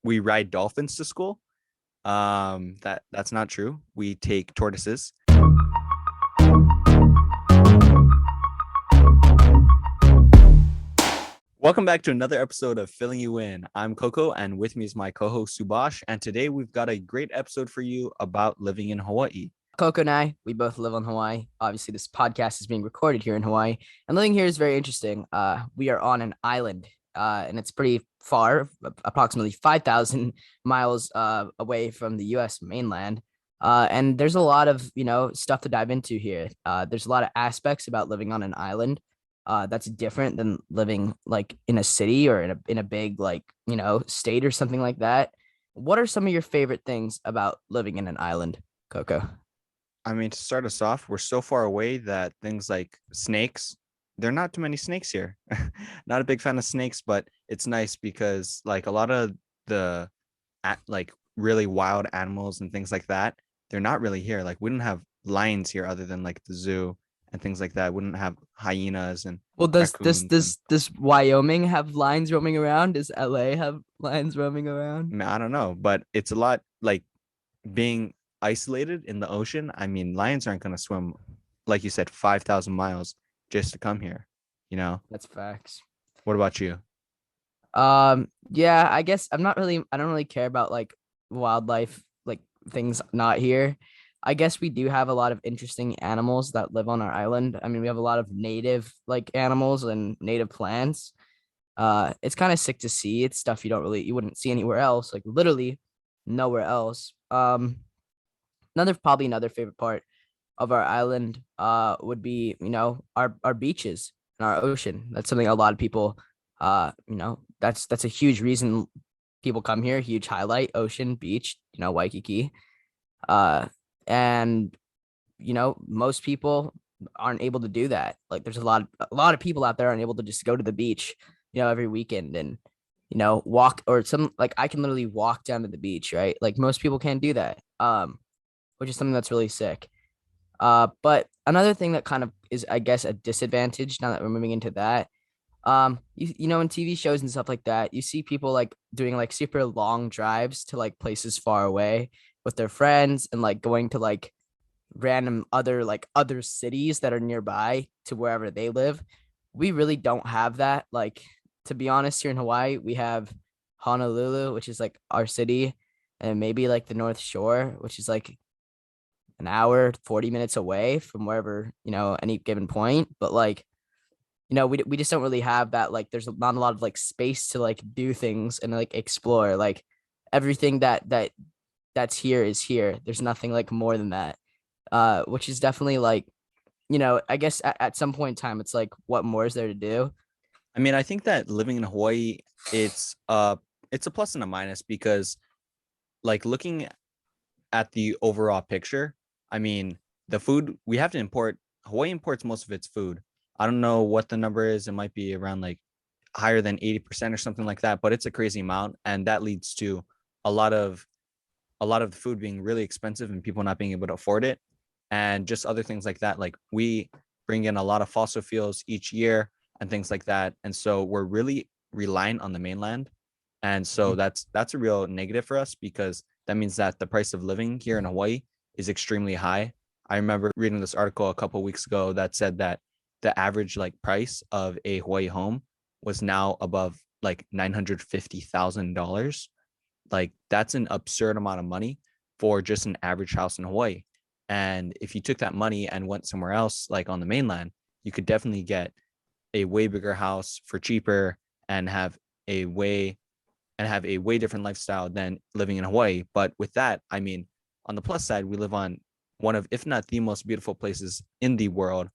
we ride dolphins to school. That's not true. We take tortoises. Welcome back to another episode of Filling You In. I'm Coco, and with me is my co-host Subash. And today we've got a great episode for you about living in Hawaii. Coco and I, we both live on Hawaii. Obviously, this podcast is being recorded here in Hawaii, and living here is very interesting. We are on an island, and it's pretty far, approximately 5,000 miles away from the U.S. mainland. And there's a lot of stuff to dive into here. There's a lot of aspects about living on an island that's different than living like in a city or in a big state or something like that. What are some of your favorite things about living in an island, Coco? I mean, to start us off, we're so far away that things like snakes, there are not too many snakes here. Not a big fan of snakes, but it's nice because like a lot of the like really wild animals and things like that, they're not really here. Like we don't have lions here other than like the zoo and things like that. We wouldn't have hyenas and Well, does this raccoons and this this Wyoming have lions roaming around? Does LA have lions roaming around? I don't know, but it's a lot like being isolated in the ocean. I mean, lions aren't going to swim, like you said, 5,000 miles just to come here, you know? That's facts. What about you? Yeah, I guess I don't really care about like wildlife, like things not here. I guess we do have a lot of interesting animals that live on our island. I mean, we have a lot of native like animals and native plants. It's kind of sick to see. It's stuff you wouldn't see anywhere else, like literally nowhere else. Another favorite part of our island would be, our beaches and our ocean. That's something a lot of people that's a huge reason people come here, huge highlight, ocean, beach, Waikiki. Uh and most people aren't able to do that. Like there's a lot of people out there aren't able to just go to the beach, every weekend and walk or some like I can literally walk down to the beach, right? Like most people can't do that. Which is something that's really sick. But another thing that kind of is, I guess, a disadvantage now that we're moving into that, in TV shows and stuff like that, you see people like doing like super long drives to like places far away with their friends and like going to like random other cities that are nearby to wherever they live. We really don't have that. Like, to be honest, here in Hawaii, we have Honolulu, which is like our city, and maybe like the North Shore, which is like an hour, 40 minutes away from wherever, any given point. But like, we just don't really have that. Like, there's not a lot of like space to like do things and like explore. Like everything that's here is here. There's nothing like more than that. Which is definitely like, I guess at some point in time, it's like, what more is there to do? I mean, I think that living in Hawaii, it's uh it's a plus and a minus because like looking at the overall picture, I mean, the food we have to import, Hawaii imports most of its food. I don't know what the number is. It might be around like higher than 80% or something like that, but it's a crazy amount. And that leads to a lot of a lot of the food being really expensive and people not being able to afford it. And just other things like that. Like we bring in a lot of fossil fuels each year and things like that. And so we're really reliant on the mainland. And so that's a real negative for us because that means that the price of living here in Hawaii is extremely high. I remember reading this article a couple of weeks ago that said that the average like price of a Hawaii home was now above like $950,000. Like that's an absurd amount of money for just an average house in Hawaii. And if you took that money and went somewhere else, like on the mainland, you could definitely get a way bigger house for cheaper and a way have a way different lifestyle than living in Hawaii. But with that, I mean, on the plus side, we live on one of, if not the most beautiful places in the world.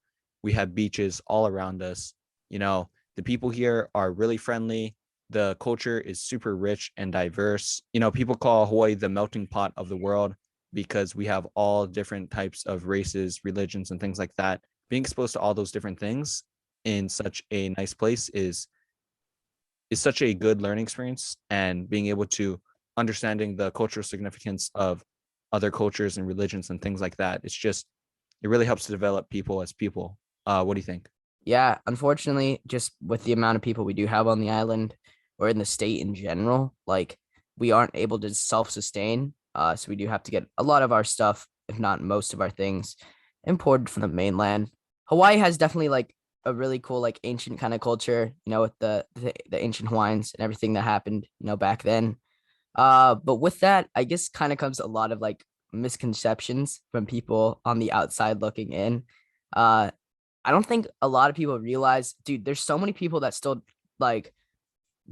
We have beaches all around us. The people here are really friendly. The culture is super rich and diverse. People call Hawaii the melting pot of the world because we have all different types of races, religions, and things like that. Being exposed to all those different things in such a nice place is such a good learning experience, and being able to understanding the cultural significance of other cultures and religions and things like that. It really helps to develop people as people. What do you think? Yeah, unfortunately, just with the amount of people we do have on the island or in the state in general, like we aren't able to self-sustain. So we do have to get a lot of our stuff, if not most of our things, imported from the mainland. Hawaii has definitely like a really cool like ancient kind of culture, with the ancient Hawaiians and everything that happened, back then. But with that, I guess kind of comes a lot of like misconceptions from people on the outside looking in. Uh, I don't think a lot of people realize, dude, there's so many people that still like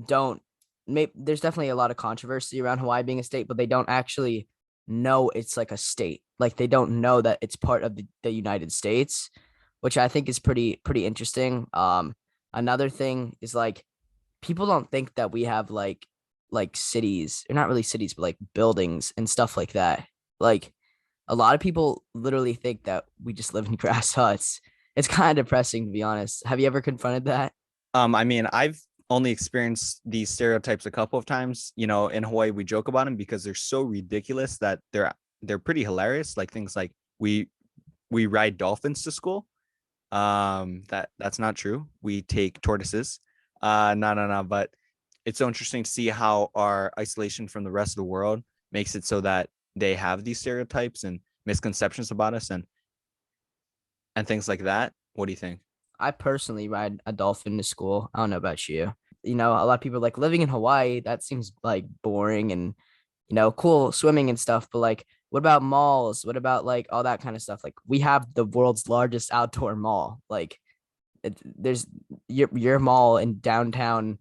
don't maybe there's definitely a lot of controversy around Hawaii being a state, but they don't actually know it's like a state. Like they don't know that it's part of the United States, which I think is pretty interesting. Another thing is like people don't think that we have like cities, or not really cities, but like buildings and stuff like that. Like a lot of people literally think that we just live in grass huts. It's kind of depressing to be honest. Have you ever confronted that? I mean, I've only experienced these stereotypes a couple of times. In Hawaii, we joke about them because they're so ridiculous that they're pretty hilarious. Like things like we ride dolphins to school. That's not true. We take tortoises. No, no, no. But it's so interesting to see how our isolation from the rest of the world makes it so that they have these stereotypes and misconceptions about us and things like that. What do you think? I personally ride a dolphin to school. I don't know about you. A lot of people are like living in Hawaii. That seems like boring and cool swimming and stuff. But like, what about malls? What about like all that kind of stuff? Like, we have the world's largest outdoor mall. Like, there's your mall in downtown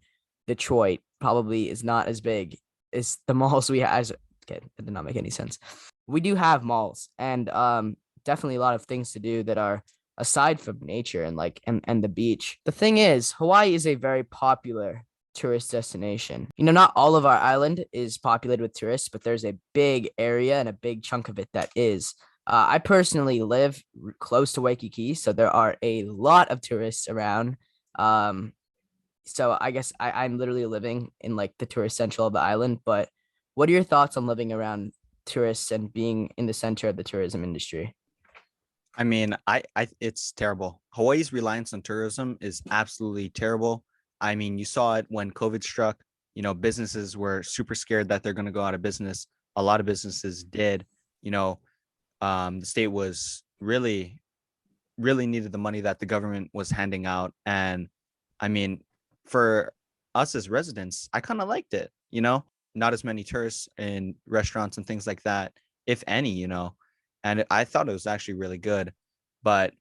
Detroit probably is not as big as the malls we have. Okay, that did not make any sense. We do have malls and definitely a lot of things to do that are aside from nature and like and the beach. The thing is, Hawaii is a very popular tourist destination. Not all of our island is populated with tourists, but there's a big area and a big chunk of it that is. I personally live close to Waikiki, so there are a lot of tourists around. Um, so I guess I'm literally living in like the tourist central of the island. But what are your thoughts on living around tourists and being in the center of the tourism industry? I mean, I it's terrible. Hawaii's reliance on tourism is absolutely terrible. I mean, you saw it when COVID struck. Businesses were super scared that they're going to go out of business. A lot of businesses did. You know, the state was really needed the money that the government was handing out, and I mean, for us as residents, I kind of liked it. Not as many tourists in restaurants and things like that, if any. And I thought it was actually really good. But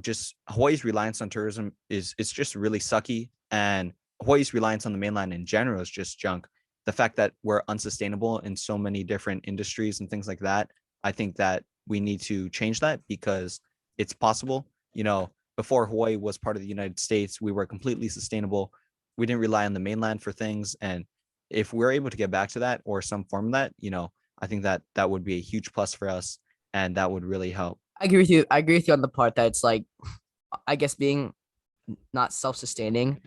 just Hawaii's reliance on tourism it's just really sucky, and Hawaii's reliance on the mainland in general is just junk. The fact that we're unsustainable in so many different industries and things like that, I think that we need to change that because it's possible. Before Hawaii was part of the United States, we were completely sustainable. We didn't rely on the mainland for things, and if we're able to get back to that or some form of that, I think that that would be a huge plus for us, and that would really help. I agree with you. I agree with you on the part that it's like, I guess being not self-sustaining,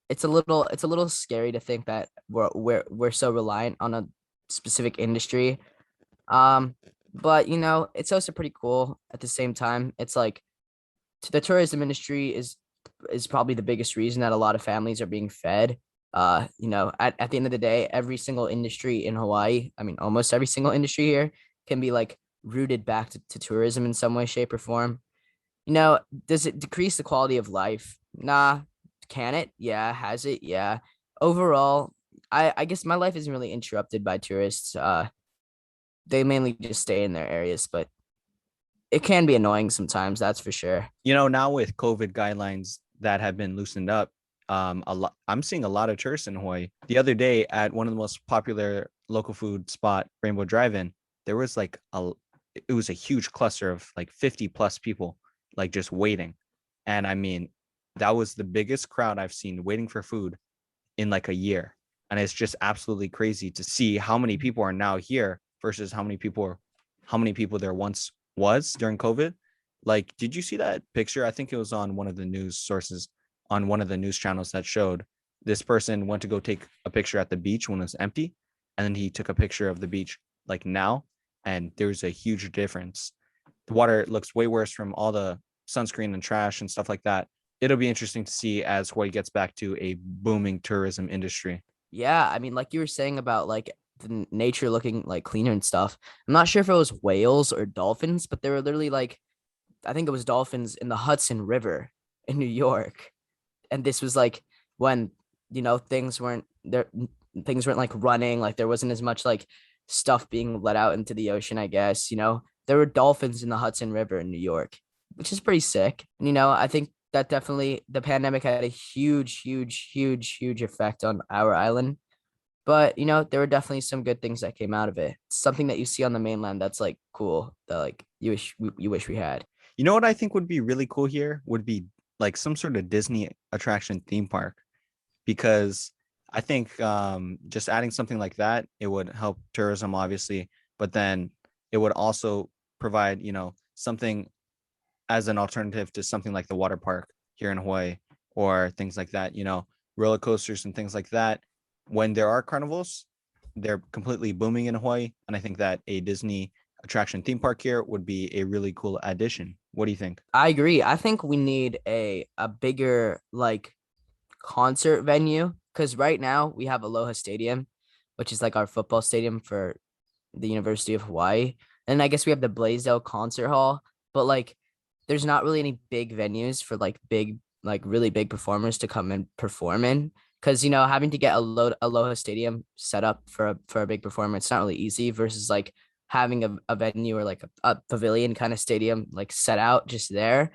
it's a little scary to think that we're so reliant on a specific industry. Um, but it's also pretty cool at the same time. It's like the tourism industry is probably the biggest reason that a lot of families are being fed. At the end of the day, every single industry in Hawaii, I mean, almost every single industry here can be like rooted back to tourism in some way, shape, or form. Does it decrease the quality of life? Nah. Can it? Yeah. Has it? Yeah. Overall, I guess my life isn't really interrupted by tourists. They mainly just stay in their areas, but it can be annoying sometimes, that's for sure. Now with COVID guidelines that have been loosened up, I'm seeing a lot of tourists in Hawaii. The other day at one of the most popular local food spot, Rainbow Drive-In, there was like it was a huge cluster of like 50 plus people, like just waiting. And I mean, that was the biggest crowd I've seen waiting for food in like a year. And it's just absolutely crazy to see how many people are now here versus how many people there once was during COVID. Like, did you see that picture? I think it was on one of the news sources on one of the news channels that showed this person went to go take a picture at the beach when it was empty, and then he took a picture of the beach like now, and there's a huge difference. The water looks way worse from all the sunscreen and trash and stuff like that. It'll be interesting to see as Hawaii gets back to a booming tourism industry. Yeah, I mean, like you were saying about like the nature looking like cleaner and stuff. I'm not sure if it was whales or dolphins, but they were literally like, I think it was dolphins in the Hudson River in New York. And this was like when, things weren't there, things weren't like running, like there wasn't as much like stuff being let out into the ocean, I guess. There were dolphins in the Hudson River in New York, which is pretty sick. And I think that definitely the pandemic had a huge, huge, huge, huge effect on our island. But there were definitely some good things that came out of it. It's something that you see on the mainland that's like cool, that like you wish we had. You know what I think would be really cool here would be like some sort of Disney attraction theme park, because I think just adding something like that, it would help tourism, obviously, but then it would also provide, something as an alternative to something like the water park here in Hawaii or things like that, roller coasters and things like that. When there are carnivals, they're completely booming in Hawaii. And I think that a Disney attraction theme park here would be a really cool addition. What do you think? I agree. I think we need a bigger like concert venue, because right now we have Aloha Stadium, which is like our football stadium for the University of Hawaii. And I guess we have the Blaisdell Concert Hall, but like there's not really any big venues for like big, like really big performers to come and perform in. Because having to get Aloha Stadium set up for a big performer, it's not really easy versus like having a venue or like a pavilion kind of stadium like set out just there.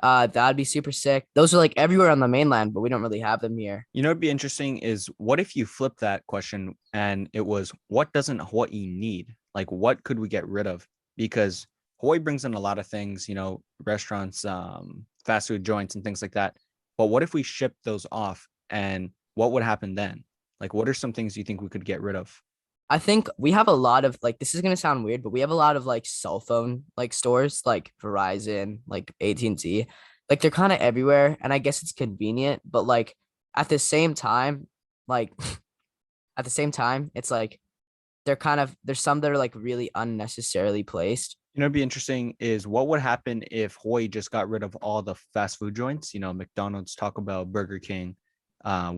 That'd be super sick. Those are like everywhere on the mainland, but we don't really have them here. It'd be interesting is what if you flip that question and it was, what doesn't Hawaii need? Like, what could we get rid of? Because Hawaii brings in a lot of things, restaurants, fast food joints, and things like that. But what if we ship those off, and what would happen then? Like, what are some things you think we could get rid of? I think we have a lot of like, this is gonna sound weird, but we have a lot of like cell phone like stores like Verizon, like AT&T. Like they're kind of everywhere, and I guess it's convenient, but like at the same time, like at the same time, it's like there's some that are like really unnecessarily placed. It'd be interesting is what would happen if Hawaii just got rid of all the fast food joints, McDonald's, Taco Bell, Burger King, uh,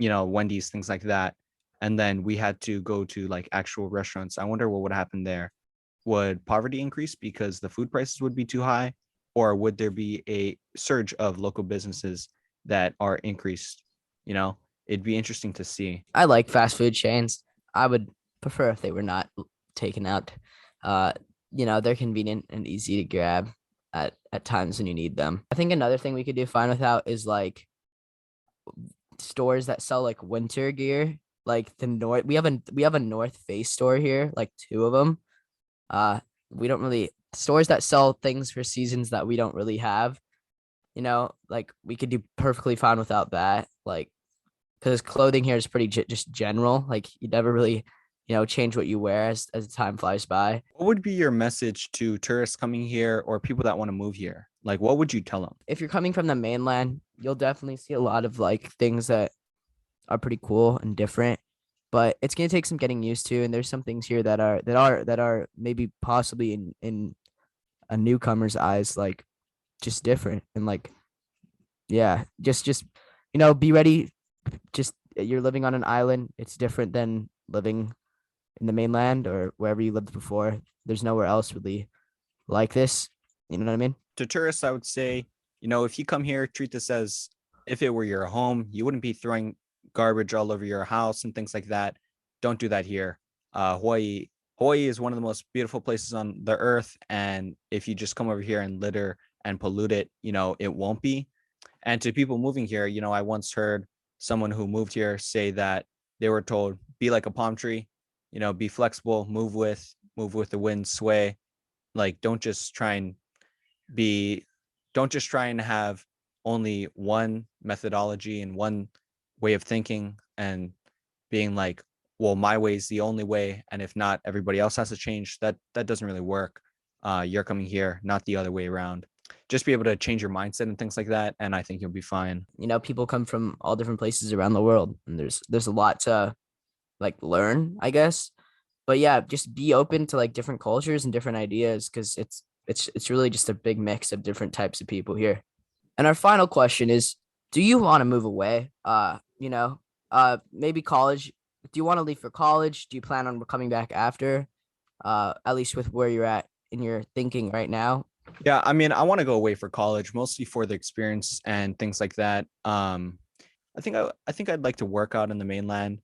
Wendy's, things like that. And then we had to go to like actual restaurants. I wonder what would happen there. Would poverty increase because the food prices would be too high? Or would there be a surge of local businesses that are increased? It'd be interesting to see. I like fast food chains. I would prefer if they were not taken out. Uh, they're convenient and easy to grab at times when you need them. I think another thing we could do fine without is like stores that sell like winter gear. Like we have a North Face store here, like two of them. Uh, we don't really stores that sell things for seasons that we don't really have. Like we could do perfectly fine without that. Like because clothing here is pretty just general. Like you never really, change what you wear as time flies by. What would be your message to tourists coming here or people that want to move here? Like, what would you tell them? If you're coming from the mainland, you'll definitely see a lot of like things that are pretty cool and different, but it's gonna take some getting used to. And there's some things here that are maybe possibly in a newcomer's eyes, like just different and like yeah, just be ready. Just you're living on an island. It's different than living in the mainland or wherever you lived before. There's nowhere else really like this. You know what I mean? To tourists, I would say, if you come here, treat this as if it were your home. You wouldn't be throwing garbage all over your house and things like that. Don't do that here. Hawaii is one of the most beautiful places on the earth, and if you just come over here and litter and pollute it, it won't be. And to people moving here, I once heard someone who moved here say that they were told, be like a palm tree, be flexible, move with the wind, sway. Like be don't just try and have only one methodology and one way of thinking and being like, well, my way is the only way, and if not, everybody else has to change. That doesn't really work. You're coming here, not the other way around. Just be able to change your mindset and things like that, and I think you'll be fine. People come from all different places around the world, and there's a lot to like learn, I guess. But yeah, just be open to like different cultures and different ideas, because it's really just a big mix of different types of people here. And our final question is, do you want to move away? Maybe college do you want to leave for college? Do you plan on coming back after? At least with where you're at in your thinking right now. Yeah, I mean, I want to go away for college, mostly for the experience and things like that. I think I'd like to work out in the mainland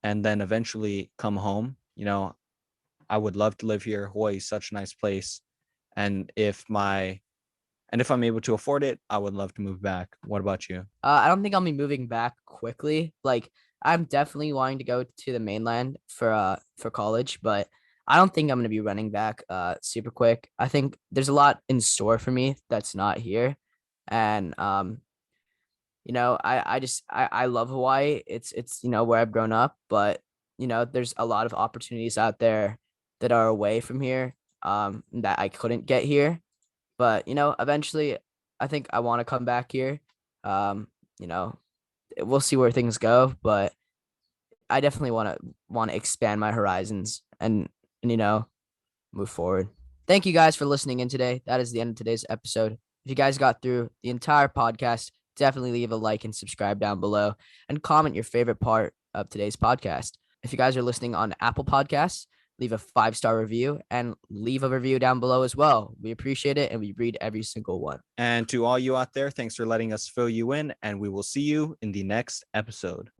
and then eventually come home. I would love to live here. Hawaii is such a nice place. And if I'm able to afford it, I would love to move back. What about you? I don't think I'll be moving back quickly. Like I'm definitely wanting to go to the mainland for college, but I don't think I'm gonna be running back super quick. I think there's a lot in store for me that's not here. And I love Hawaii. It's where I've grown up, but there's a lot of opportunities out there that are away from here that I couldn't get here. But eventually I think I want to come back here. Um, you know, we'll see where things go, but I definitely want to expand my horizons and move forward. Thank you guys for listening in today. That is the end of today's episode. If you guys got through the entire podcast, definitely leave a like and subscribe down below and comment your favorite part of today's podcast. If you guys are listening on Apple Podcasts, leave a 5-star review and leave a review down below as well. We appreciate it and we read every single one. And to all you out there, thanks for letting us fill you in, and we will see you in the next episode.